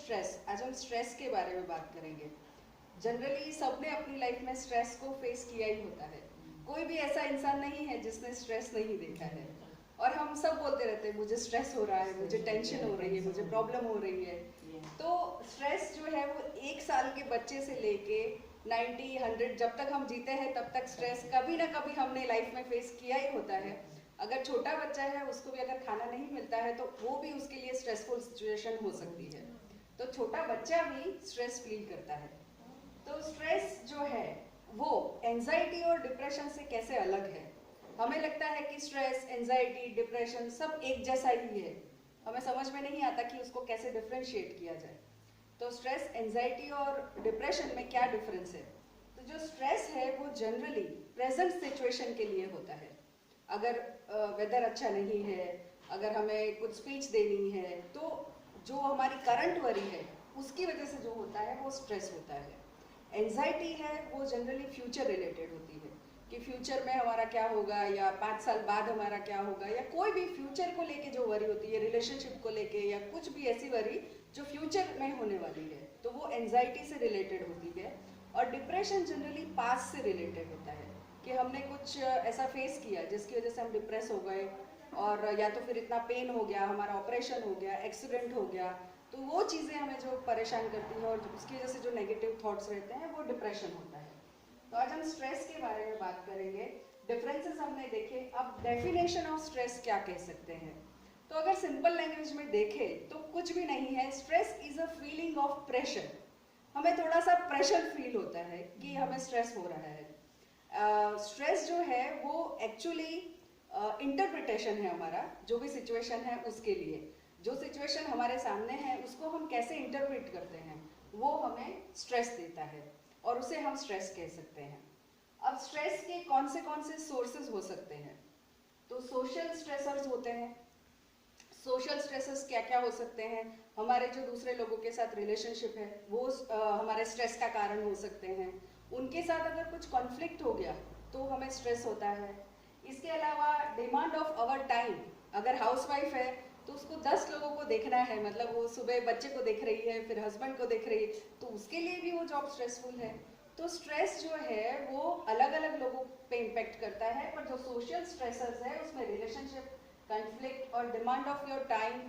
Stress, आज हम stress के बारे में बात करेंगे। जनरली सबने अपनी लाइफ में स्ट्रेस को फेस किया ही होता है। कोई भी ऐसा इंसान नहीं है जिसने स्ट्रेस नहीं देखा है। और हम सब बोलते रहते हैं मुझे स्ट्रेस हो रहा है, मुझे टेंशन हो रही है, मुझे प्रॉब्लम हो रही है। तो स्ट्रेस जो है वो 1 साल के बच्चे से लेके 90 100 जब तक हम जीते हैं तब तक स्ट्रेस कभी ना कभी हमने लाइफ में फेस किया ही होता है। अगर छोटा बच्चा है उसको भी अगर खाना नहीं मिलता है तो वो भी उसके लिए स्ट्रेसफुल सिचुएशन हो सकती है। तो छोटा बच्चा भी स्ट्रेस फील करता है। तो स्ट्रेस जो है वो एंजाइटी और डिप्रेशन से कैसे अलग है। हमें लगता है कि स्ट्रेस, एंजाइटी, डिप्रेशन सब एक जैसा ही है। हमें समझ में नहीं आता कि उसको कैसे डिफ्रेंशिएट किया जाए। तो स्ट्रेस, एंजाइटी और डिप्रेशन में क्या डिफरेंस है। तो जो स्ट्रेस है वो जनरली प्रेजेंट सिचुएशन के लिए होता है। अगर वेदर अच्छा नहीं है, अगर हमें कुछ स्पीच देनी है, तो जो हमारी करंट वरी है उसकी वजह से जो होता है वो स्ट्रेस होता है। एंजाइटी है वो जनरली फ्यूचर रिलेटेड होती है कि फ्यूचर में हमारा क्या होगा या 5 साल बाद हमारा क्या होगा, या कोई भी फ्यूचर को लेके जो वरी होती है, रिलेशनशिप को लेके या कुछ भी ऐसी वरी जो फ्यूचर में होने वाली है, तो वो एंजाइटी से रिलेटेड होती है। और डिप्रेशन जनरली पास्ट से रिलेटेड होता है कि हमने कुछ ऐसा फेस किया जिसकी वजह से हम डिप्रेस हो गए, और या तो फिर इतना पेन हो गया, हमारा ऑपरेशन हो गया, एक्सीडेंट हो गया, तो वो चीज़ें हमें जो परेशान करती हैं और उसकी वजह से जो नेगेटिव थॉट्स रहते हैं वो डिप्रेशन होता है। तो आज हम स्ट्रेस के बारे में बात करेंगे। डिफरेंसेस हमने देखे, अब डेफिनेशन ऑफ स्ट्रेस क्या कह सकते हैं। तो अगर सिंपल लैंग्वेज में देखें तो कुछ भी नहीं है। Stress is a feeling of pressure. हमें थोड़ा सा प्रेशर फील होता है कि हमें स्ट्रेस हो रहा है। स्ट्रेस जो है वो एक्चुअली इंटरप्रिटेशन है हमारा, जो भी सिचुएशन है उसके लिए। जो सिचुएशन हमारे सामने है उसको हम कैसे इंटरप्रेट करते हैं वो हमें स्ट्रेस देता है, और उसे हम स्ट्रेस कह सकते हैं। अब स्ट्रेस के कौन से सोर्सेज हो सकते हैं। तो सोशल स्ट्रेसर्स होते हैं। सोशल स्ट्रेसेस क्या क्या हो सकते हैं। हमारे जो दूसरे लोगों के साथ रिलेशनशिप है वो हमारे स्ट्रेस का कारण हो सकते हैं। उनके साथ अगर कुछ कॉन्फ्लिक्ट हो गया तो हमें स्ट्रेस होता है। इसके अलावा डिमांड ऑफ आवर टाइम, अगर हाउसवाइफ है तो उसको 10 लोगों को देखना है, मतलब वो सुबह बच्चे को देख रही है, फिर हस्बैंड को देख रही है, तो उसके लिए भी वो जॉब स्ट्रेसफुल है। तो स्ट्रेस जो है वो अलग अलग लोगों पे इम्पेक्ट करता है, पर जो सोशल स्ट्रेसर्स है उसमें रिलेशनशिप, कॉन्फ्लिक्ट और डिमांड ऑफ योर टाइम,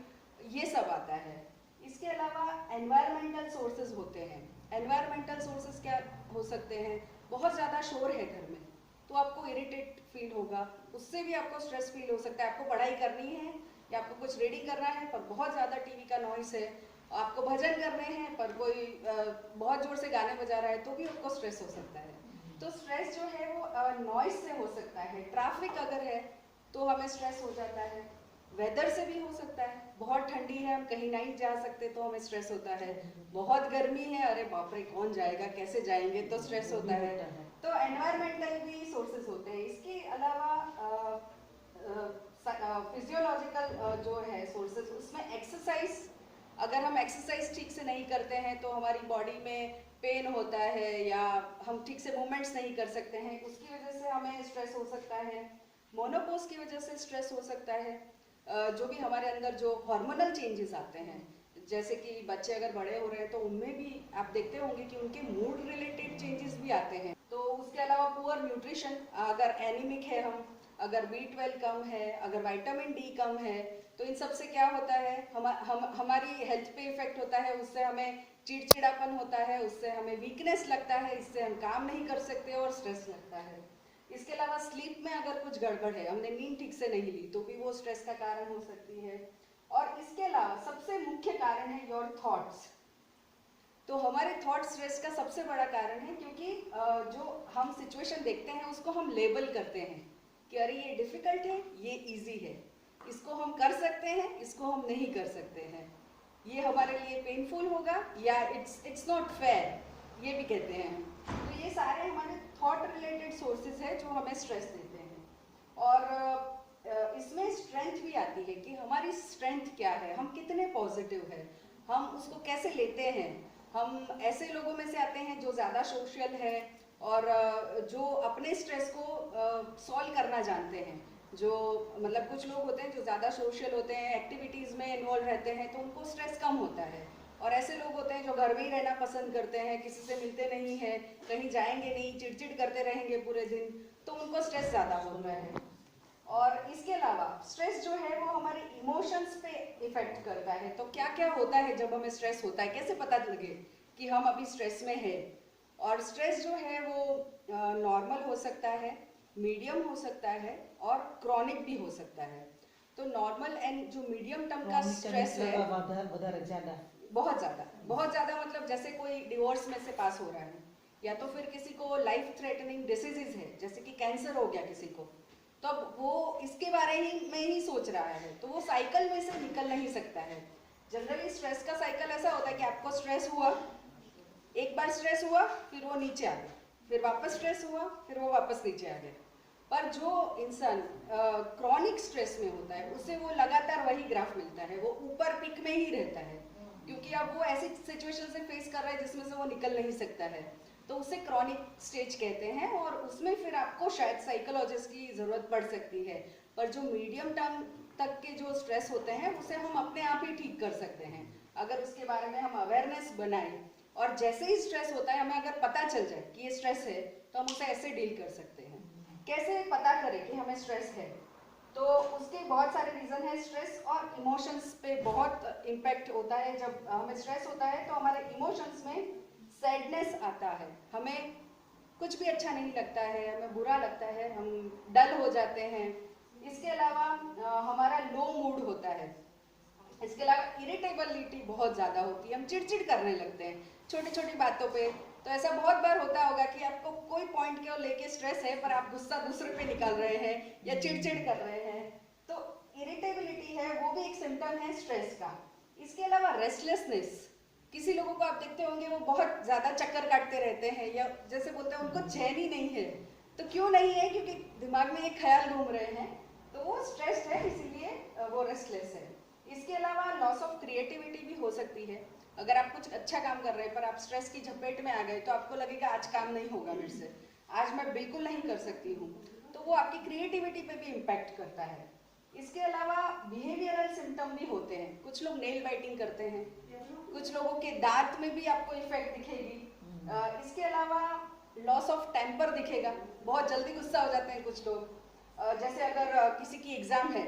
ये सब आता है। इसके अलावा एनवायरमेंटल सोर्सेज होते हैं। एनवायरमेंटल सोर्सेज क्या हो सकते हैं। बहुत ज़्यादा शोर है घर में तो आपको इरिटेट फील होगा, उससे भी आपको स्ट्रेस फील हो सकता है। आपको पढ़ाई करनी है या आपको कुछ रीडिंग करना है पर बहुत ज़्यादा टीवी का नॉइस है, आपको भजन करने हैं पर कोई बहुत ज़ोर से गाने बजा रहा है, तो भी आपको स्ट्रेस हो सकता है। तो स्ट्रेस जो है वो नॉइस से हो सकता है। ट्रैफिक अगर है तो हमें स्ट्रेस हो जाता है। वेदर से भी हो सकता है, बहुत ठंडी है हम कहीं नहीं जा सकते तो हमें स्ट्रेस होता है। बहुत गर्मी है, अरे बाप रे कौन जाएगा, कैसे जाएंगे, तो स्ट्रेस होता है। तो एनवायरमेंटल भी सोर्सेज होते हैं। इसके अलावा फिजियोलॉजिकल जो है सोर्सेज, उसमें एक्सरसाइज, अगर हम एक्सरसाइज ठीक से नहीं करते हैं तो हमारी बॉडी में पेन होता है या हम ठीक से मूवमेंट्स नहीं कर सकते हैं, उसकी वजह से हमें स्ट्रेस हो सकता है। मोनोपोज की वजह से स्ट्रेस हो सकता है। जो भी हमारे अंदर जो हार्मोनल चेंजेस आते हैं, जैसे कि बच्चे अगर बड़े हो रहे हैं तो उनमें भी आप देखते होंगे कि उनके मूड रिलेटेड चेंजेस भी आते हैं। तो उसके अलावा पुअर न्यूट्रिशन, अगर एनीमिक है हम, अगर B12 कम है, अगर विटामिन डी कम है, तो इन सब से क्या होता है, हमारी हेल्थ पे इफेक्ट होता है। उससे हमें चिड़चिड़ापन होता है, उससे हमें वीकनेस लगता है, इससे हम काम नहीं कर सकते और स्ट्रेस लगता है। इसके अलावा स्लीप में अगर कुछ गड़बड़ है, हमने नींद ठीक से नहीं ली, तो भी वो स्ट्रेस का कारण हो सकती है। और इसके अलावा सबसे मुख्य कारण है योर थॉट्स। तो हमारे थॉट स्ट्रेस का सबसे बड़ा कारण है, क्योंकि जो हम सिचुएशन देखते हैं उसको हम लेबल करते हैं कि अरे ये डिफिकल्ट है, ये इजी है, इसको हम कर सकते हैं, इसको हम नहीं कर सकते हैं, ये हमारे लिए पेनफुल होगा, या इट्स नॉट फेयर, ये भी कहते हैं। तो ये सारे हमारे थॉट रिलेटेड सोर्सेज है जो हमें स्ट्रेस देते हैं। और इसमें स्ट्रेंथ भी आती है कि हमारी स्ट्रेंथ क्या है, हम कितने पॉजिटिव है, हम उसको कैसे लेते हैं। हम ऐसे लोगों में से आते हैं जो ज़्यादा सोशल है और जो अपने स्ट्रेस को सॉल्व करना जानते हैं। जो मतलब कुछ लोग होते हैं जो ज़्यादा सोशल होते हैं, एक्टिविटीज़ में इन्वॉल्व रहते हैं, तो उनको स्ट्रेस कम होता है। और ऐसे लोग होते हैं जो घर में ही रहना पसंद करते हैं, किसी से मिलते नहीं हैं, कहीं जाएंगे नहीं, चिड़चिड़ करते रहेंगे पूरे दिन, तो उनको स्ट्रेस ज़्यादा हो रहा है। और इसके अलावा स्ट्रेस जो है वो हमारे इमोशंस पे इफेक्ट करता है। तो क्या क्या होता है जब हमें स्ट्रेस होता है, कैसे पता लगे कि हम अभी स्ट्रेस में हैं? और स्ट्रेस जो है वो नॉर्मल हो सकता है, मीडियम हो सकता है और क्रॉनिक भी हो सकता है। तो नॉर्मल एंड जो मीडियम टर्म का स्ट्रेस है, बहुत ज़्यादा मतलब जैसे कोई डिवोर्स में से पास हो रहा है, या तो फिर किसी को लाइफ थ्रेटनिंग डिसीजेज है, जैसे कि कैंसर हो गया किसी को, तो अब वो इसके बारे में ही सोच रहा है, तो वो साइकिल में से निकल नहीं सकता है। जनरली स्ट्रेस का साइकिल ऐसा होता है कि आपको स्ट्रेस हुआ, एक बार स्ट्रेस हुआ, फिर वो नीचे आ गया, फिर वापस स्ट्रेस हुआ, फिर वो वापस नीचे आ गया। पर जो इंसान क्रॉनिक स्ट्रेस में होता है उसे वो लगातार वही ग्राफ मिलता है, वो ऊपर पिक में ही रहता है, क्योंकि अब वो ऐसी सिचुएशन से फेस कर रहा है जिसमें से वो निकल नहीं सकता है, तो उसे क्रॉनिक स्टेज कहते हैं। और उसमें फिर आपको शायद साइकोलॉजिस्ट की ज़रूरत पड़ सकती है। पर जो मीडियम टर्म तक के जो स्ट्रेस होते हैं उसे हम अपने आप ही ठीक कर सकते हैं, अगर उसके बारे में हम अवेयरनेस बनाएं। और जैसे ही स्ट्रेस होता है, हमें अगर पता चल जाए कि ये स्ट्रेस है, तो हम उसे ऐसे डील कर सकते हैं। कैसे पता करें कि हमें स्ट्रेस है? तो उसके बहुत सारे रीज़न है। स्ट्रेस और इमोशंस पे बहुत इम्पैक्ट होता है। जब हमें स्ट्रेस होता है तो हमारे इमोशंस में सैडनेस आता है, हमें कुछ भी अच्छा नहीं लगता है, हमें बुरा लगता है, हम डल हो जाते हैं। इसके अलावा हमारा लो मूड होता है। इसके अलावा इरिटेबिलिटी बहुत ज़्यादा होती है, हम चिड़चिड़ करने लगते हैं छोटी छोटी बातों पे। तो ऐसा बहुत बार होता होगा कि आपको कोई पॉइंट को लेके स्ट्रेस है, पर आप गुस्सा दूसरे पे निकाल रहे हैं या चिड़चिड़ कर रहे हैं। तो इरिटेबिलिटी है, वो भी एक सिम्टम है स्ट्रेस का। इसके अलावा रेस्टलेसनेस, किसी लोगों को आप देखते होंगे वो बहुत ज़्यादा चक्कर काटते रहते हैं, या जैसे बोलते हैं उनको चैन ही नहीं है। तो क्यों नहीं है? क्योंकि दिमाग में एक ख्याल घूम रहे हैं, तो वो स्ट्रेस्ड है, इसीलिए वो रेस्टलेस है। इसके अलावा लॉस ऑफ क्रिएटिविटी भी हो सकती है। अगर आप कुछ अच्छा काम कर रहे हैं पर आप स्ट्रेस की झपेट में आ गए, तो आपको लगेगा आज काम नहीं होगा मेरे से, आज मैं बिल्कुल नहीं कर सकती हूँ, तो वो आपकी क्रिएटिविटी पे भी इम्पैक्ट करता है। इसके अलावा बिहेवियरल सिम्टम भी होते हैं। कुछ लोग नेल बाइटिंग करते हैं, कुछ लोगों के दांत में भी आपको इफेक्ट दिखेगी। इसके अलावा लॉस ऑफ टेम्पर दिखेगा, बहुत जल्दी गुस्सा हो जाते हैं कुछ लोग। जैसे अगर किसी की एग्जाम है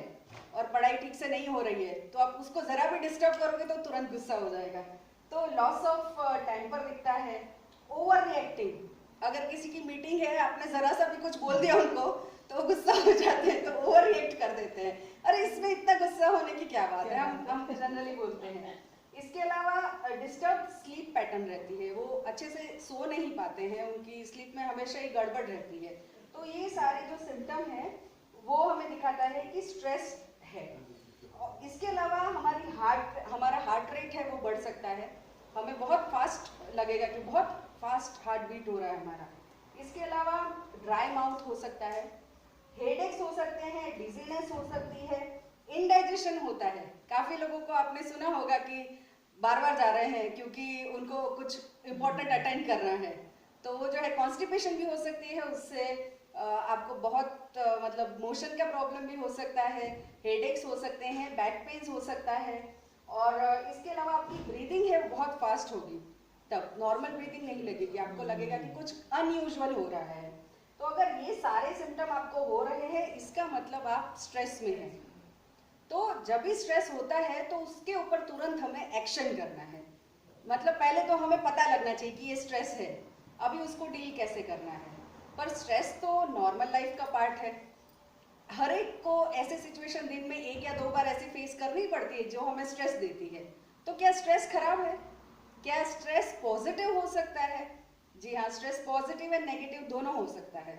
और पढ़ाई ठीक से नहीं हो रही है, तो आप उसको ज़रा भी डिस्टर्ब करोगे तो तुरंत गुस्सा हो जाएगा। तो लॉस ऑफ टेम्पर दिखता है। ओवर रिएक्टिंग, अगर किसी की मीटिंग है, आपने ज़रा सा भी कुछ बोल दिया उनको तो वो गुस्सा हो जाते हैं, तो ओवर रिएक्ट कर देते हैं, अरे इसमें इतना गुस्सा होने की क्या बात है, हम जनरली बोलते हैं। इसके अलावा डिस्टर्ब स्लीप पैटर्न रहती है, वो अच्छे से सो नहीं पाते हैं, उनकी स्लीप में हमेशा ही गड़बड़ रहती है। तो ये सारे जो सिम्टम हैं वो हमें दिखाता है कि स्ट्रेस है। और इसके अलावा हमारा हार्ट रेट है वो बढ़ सकता है, हमें बहुत फास्ट लगेगा कि बहुत फास्ट हार्ट बीट हो रहा है हमारा। इसके अलावा ड्राई माउथ हो सकता है, हेडेक्स हो सकते हैं, डिजीनेस हो सकती है, इनडाइजेशन होता है। काफ़ी लोगों को आपने सुना होगा कि बार बार जा रहे हैं क्योंकि उनको कुछ इम्पोर्टेंट अटेंड करना है, तो वो जो है कॉन्स्टिपेशन भी हो सकती है, उससे आपको बहुत मतलब मोशन का प्रॉब्लम भी हो सकता है, हेडेक्स हो सकते हैं, बैक पेन्स हो सकता है। और इसके अलावा आपकी ब्रीदिंग है वो बहुत फास्ट होगी, तब नॉर्मल ब्रीदिंग नहीं लगेगी, आपको लगेगा कि कुछ अनयूजुअल हो रहा है। तो अगर ये सारे सिम्टम आपको हो रहे हैं, इसका मतलब आप स्ट्रेस में हैं। तो जब भी स्ट्रेस होता है तो उसके ऊपर तुरंत हमें एक्शन करना है। मतलब पहले तो हमें पता लगना चाहिए कि ये स्ट्रेस है, अभी उसको डील कैसे करना है। पर स्ट्रेस तो नॉर्मल लाइफ का पार्ट है, हर एक को ऐसे सिचुएशन दिन में 1 या 2 बार ऐसी फेस करनी पड़ती है जो हमें स्ट्रेस देती है। तो क्या स्ट्रेस खराब है? क्या स्ट्रेस पॉजिटिव हो सकता है? जी हाँ, स्ट्रेस पॉजिटिव एंड नेगेटिव दोनों हो सकता है।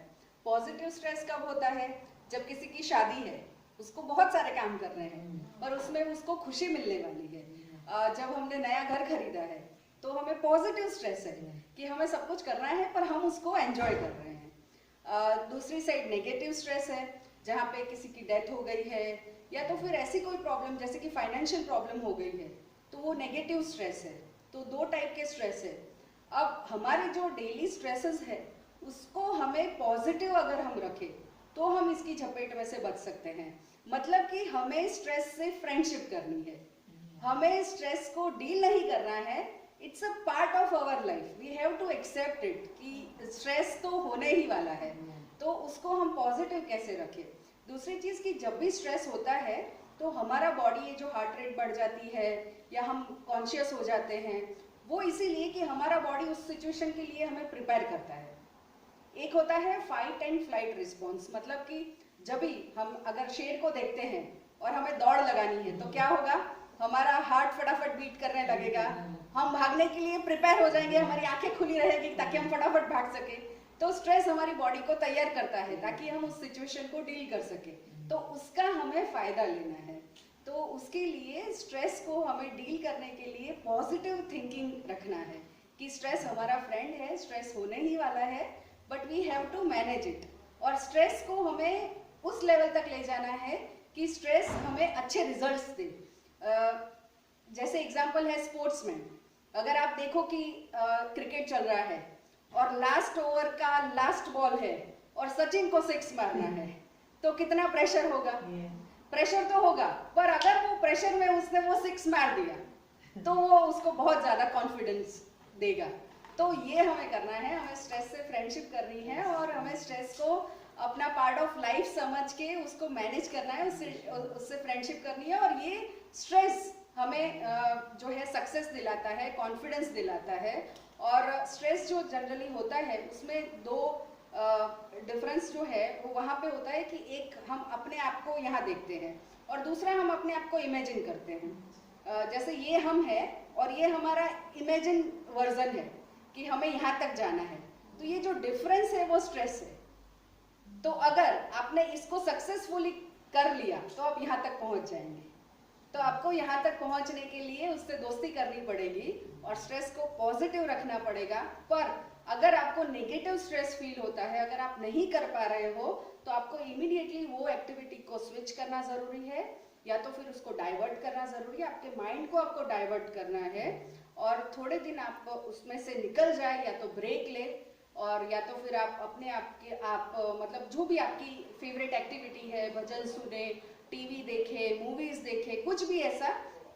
पॉजिटिव स्ट्रेस कब होता है? जब किसी की शादी है, उसको बहुत सारे काम करने हैं पर उसमें उसको खुशी मिलने वाली है। जब हमने नया घर खरीदा है तो हमें पॉजिटिव स्ट्रेस है कि हमें सब कुछ करना है पर हम उसको एंजॉय कर रहे हैं। दूसरी साइड नेगेटिव स्ट्रेस है, जहाँ पे किसी की डेथ हो गई है या तो फिर ऐसी कोई प्रॉब्लम जैसे कि फाइनेंशियल प्रॉब्लम हो गई है, तो वो नेगेटिव स्ट्रेस है। तो 2 टाइप के स्ट्रेस है। अब हमारे जो डेली स्ट्रेसेस है उसको हमें पॉजिटिव अगर हम रखें तो हम इसकी चपेट में से बच सकते हैं। मतलब कि हमें स्ट्रेस से फ्रेंडशिप करनी है। हमें स्ट्रेस को डील नहीं करना है, it's a part of our life, we have to accept it कि स्ट्रेस तो होने ही वाला है, तो उसको हम पॉजिटिव कैसे रखें। दूसरी चीज कि जब भी स्ट्रेस होता है तो हमारा बॉडी, ये जो हार्ट रेट बढ़ जाती है या हम कॉन्शियस हो जाते हैं, वो इसीलिए कि हमारा बॉडी उस सिचुएशन के लिए हमें प्रिपेयर करता है। एक होता है फाइट एंड फ्लाइट रिस्पॉन्स, मतलब कि जब भी हम अगर शेर को देखते हैं और हमें दौड़ लगानी है तो क्या होगा, हमारा हार्ट फटाफट बीट करने लगेगा, हम भागने के लिए प्रिपेयर हो जाएंगे, हमारी आंखें खुली रहेगी ताकि हम फटाफट भाग सके। तो स्ट्रेस हमारी बॉडी को तैयार करता है ताकि हम उस सिचुएशन को डील कर सके, तो उसका हमें फायदा लेना है। तो उसके लिए स्ट्रेस को हमें डील करने के लिए पॉजिटिव थिंकिंग रखना है कि स्ट्रेस हमारा फ्रेंड है, स्ट्रेस होने ही वाला है, but we have to manage it. और स्ट्रेस को हमें उस लेवल तक ले जाना है कि स्ट्रेस हमें अच्छे रिजल्ट्स दे। जैसे एग्जांपल है स्पोर्ट्समैन, अगर आप देखो कि क्रिकेट चल रहा है और लास्ट ओवर का लास्ट बॉल है और सचिन को 6 मारना है, तो कितना प्रेशर होगा। प्रेशर तो होगा, पर अगर वो प्रेशर में उसने वो 6 मार दिया तो वो उसको बहुत ज्यादा कॉन्फिडेंस देगा। तो ये हमें करना है, हमें स्ट्रेस से फ्रेंडशिप करनी है और हमें स्ट्रेस को अपना पार्ट ऑफ लाइफ समझ के उसको मैनेज करना है, उससे फ्रेंडशिप करनी है। और ये स्ट्रेस हमें जो है सक्सेस दिलाता है, कॉन्फिडेंस दिलाता है। और स्ट्रेस जो जनरली होता है उसमें 2 डिफरेंस जो है वो वहाँ पे होता है कि एक हम अपने आप को यहाँ देखते हैं और दूसरा हम अपने आप को इमेजिन करते हैं। जैसे ये हम है और ये हमारा इमेजिन वर्जन है कि हमें यहाँ तक जाना है, तो ये जो डिफरेंस है वो स्ट्रेस है। तो अगर आपने इसको सक्सेसफुली कर लिया तो आप यहाँ तक पहुँच जाएंगे। तो आपको यहाँ तक पहुँचने के लिए उससे दोस्ती करनी पड़ेगी और स्ट्रेस को पॉजिटिव रखना पड़ेगा। पर अगर आपको नेगेटिव स्ट्रेस फील होता है, अगर आप नहीं कर पा रहे हो, तो आपको इमीडिएटली वो एक्टिविटी को स्विच करना जरूरी है या तो फिर उसको डाइवर्ट करना जरूरी है। आपके माइंड को आपको डाइवर्ट करना है और थोड़े दिन आप उसमें से निकल जाए, या तो ब्रेक ले और या तो फिर आप अपने आप मतलब जो भी आपकी फेवरेट एक्टिविटी है, भजन सुने, टीवी देखे, मूवीज देखे, कुछ भी ऐसा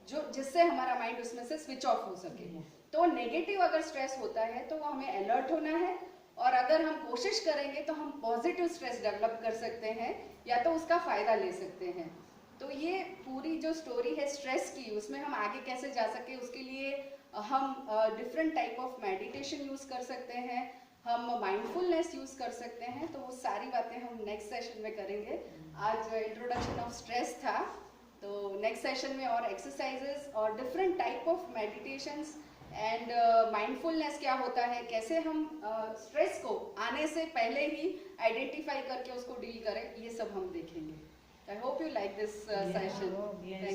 जो जिससे हमारा माइंड उसमें से स्विच ऑफ हो सके। तो नेगेटिव अगर स्ट्रेस होता है तो हमें अलर्ट होना है और अगर हम कोशिश करेंगे तो हम पॉजिटिव स्ट्रेस डेवलप कर सकते हैं या तो उसका फायदा ले सकते हैं। तो ये पूरी जो स्टोरी है स्ट्रेस की, उसमें हम आगे कैसे जा सके, उसके लिए हम different type of meditation use कर सकते हैं, हम माइंडफुलनेस यूज कर सकते हैं। तो वो सारी बातें हम नेक्स्ट सेशन में करेंगे। आज इंट्रोडक्शन ऑफ स्ट्रेस था, तो नेक्स्ट सेशन में और एक्सरसाइजेस और different type of meditations and mindfulness क्या होता है, कैसे हम स्ट्रेस को आने से पहले ही आइडेंटिफाई करके उसको डील करें, ये सब हम देखेंगे। I hope you like this session.